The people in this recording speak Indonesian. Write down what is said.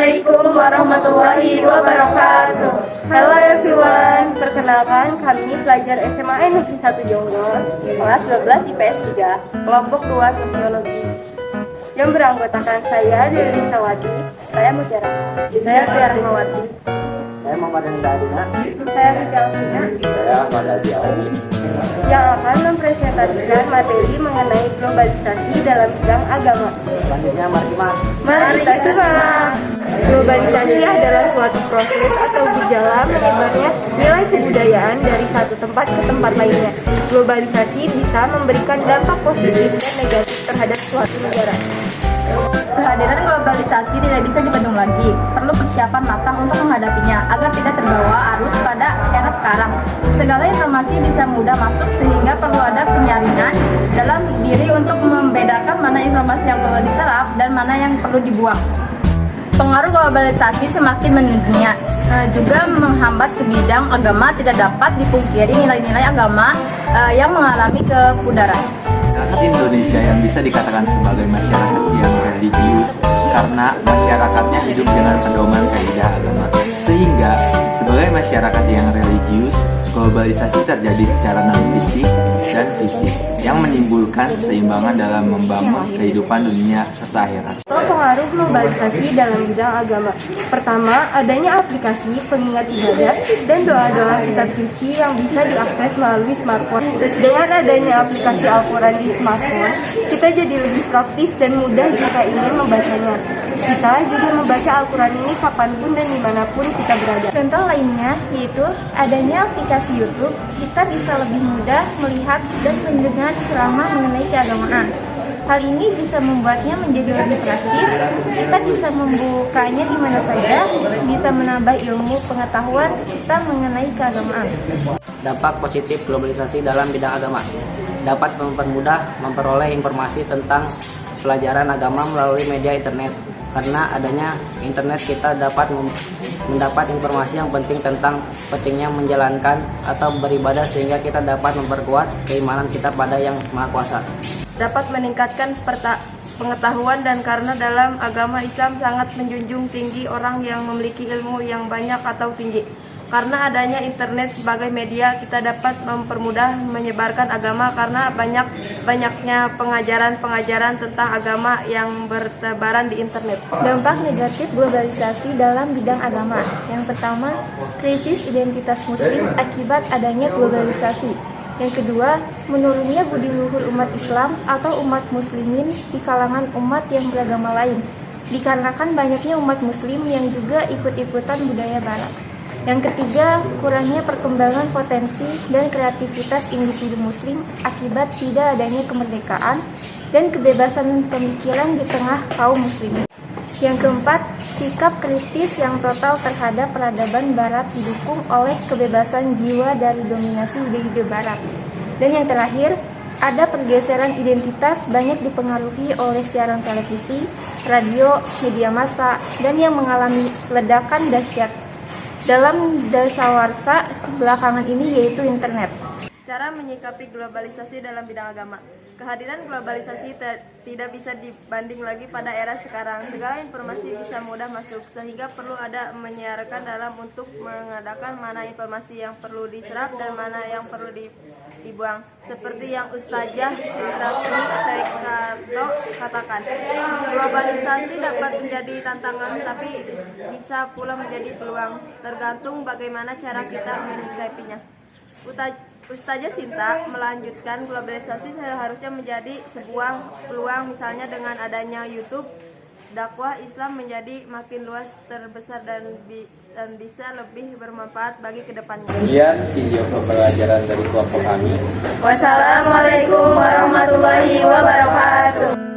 Assalamualaikum warahmatullahi wabarakatuh. Halo everyone, perkenalkan kami pelajar SMA Negeri 1 Jonggol, kelas 12 IPS 3, kelompok 2 Sosiologi. Yang beranggotakan saya Dewi Sawati, saya Mutiara, saya Tiara Mawati, Saya Muhammad Hendadina. saya Siti Alvina, Saya Ahmad Adiawi. yang akan mempresentasikan materi mengenai globalisasi dalam bidang agama. Selanjutnya mari Mas. Mari kita simak. Globalisasi adalah suatu proses atau gejala menyebarnya nilai kebudayaan dari satu tempat ke tempat lainnya. Globalisasi bisa memberikan dampak positif dan negatif terhadap suatu negara. Kehadiran globalisasi tidak bisa dibendung lagi. Perlu persiapan matang untuk menghadapinya agar tidak terbawa arus pada era sekarang. Segala informasi bisa mudah masuk sehingga perlu ada penyaringan dalam diri untuk membedakan mana informasi yang perlu diserap dan mana yang perlu dibuang. Pengaruh globalisasi semakin mendunia, juga menghambat ke bidang agama. Tidak dapat dipungkiri nilai-nilai agama yang mengalami kepudaran. Masyarakat Indonesia yang bisa dikatakan sebagai masyarakat yang religius karena masyarakatnya hidup dengan pedoman kaidah agama. Sehingga sebagai masyarakat yang religius, globalisasi terjadi secara non-fisik dan fisik yang menimbulkan keseimbangan dalam membangun kehidupan dunia serta akhirat. Pengaruh globalisasi dalam bidang agama. Pertama, adanya aplikasi pengingat ibadat dan doa-doa kitab suci yang bisa diakses melalui smartphone. Dengan adanya aplikasi Al-Quran di smartphone, kita jadi lebih praktis dan mudah jika ingin membacanya. Kita juga membaca Al-Quran ini kapanpun dan dimanapun kita berada. Contoh lainnya yaitu adanya aplikasi YouTube, kita bisa lebih mudah melihat dan mendengar ceramah mengenai keagamaan. Hal ini bisa membuatnya menjadi lebih praktis, kita bisa membukanya di mana saja, bisa menambah ilmu pengetahuan kita mengenai keagamaan. Dampak positif globalisasi dalam bidang agama dapat mempermudah memperoleh informasi tentang pelajaran agama melalui media internet. Karena adanya internet kita dapat mendapat informasi yang penting tentang pentingnya menjalankan atau beribadah sehingga kita dapat memperkuat keimanan kita pada Yang Maha Kuasa. Dapat meningkatkan pengetahuan dan karena dalam agama Islam sangat menjunjung tinggi orang yang memiliki ilmu yang banyak atau tinggi. Karena adanya internet sebagai media, kita dapat mempermudah menyebarkan agama karena banyaknya pengajaran-pengajaran tentang agama yang bertebaran di internet. Dampak negatif globalisasi dalam bidang agama. Yang pertama, krisis identitas muslim akibat adanya globalisasi. Yang kedua, menurunnya budi luhur umat Islam atau umat muslimin di kalangan umat yang beragama lain, dikarenakan banyaknya umat muslim yang juga ikut-ikutan budaya barat. Yang ketiga, kurangnya perkembangan potensi dan kreativitas individu muslim akibat tidak adanya kemerdekaan dan kebebasan pemikiran di tengah kaum muslimin. Yang keempat, sikap kritis yang total terhadap peradaban barat didukung oleh kebebasan jiwa dari dominasi ide-ide barat. Dan yang terakhir, ada pergeseran identitas banyak dipengaruhi oleh siaran televisi, radio, media massa, dan yang mengalami ledakan dahsyat dalam dasawarsa belakangan ini yaitu internet. Cara menyikapi globalisasi dalam bidang agama. Kehadiran globalisasi tidak bisa dibanding lagi pada era sekarang. Segala informasi bisa mudah masuk, sehingga perlu ada menyiarkan dalam untuk mengadakan mana informasi yang perlu diserap dan mana yang perlu dibuang. Seperti yang Ustazah Sintati Sekato katakan, globalisasi dapat menjadi tantangan tapi bisa pula menjadi peluang, tergantung bagaimana cara kita menyikapinya. Ustazah Sinta melanjutkan, globalisasi seharusnya menjadi sebuah peluang, misalnya dengan adanya YouTube, dakwah Islam menjadi makin luas, terbesar dan bisa lebih bermanfaat bagi kedepannya. Sekian video pembelajaran dari kelompok kami. Wassalamualaikum warahmatullahi wabarakatuh.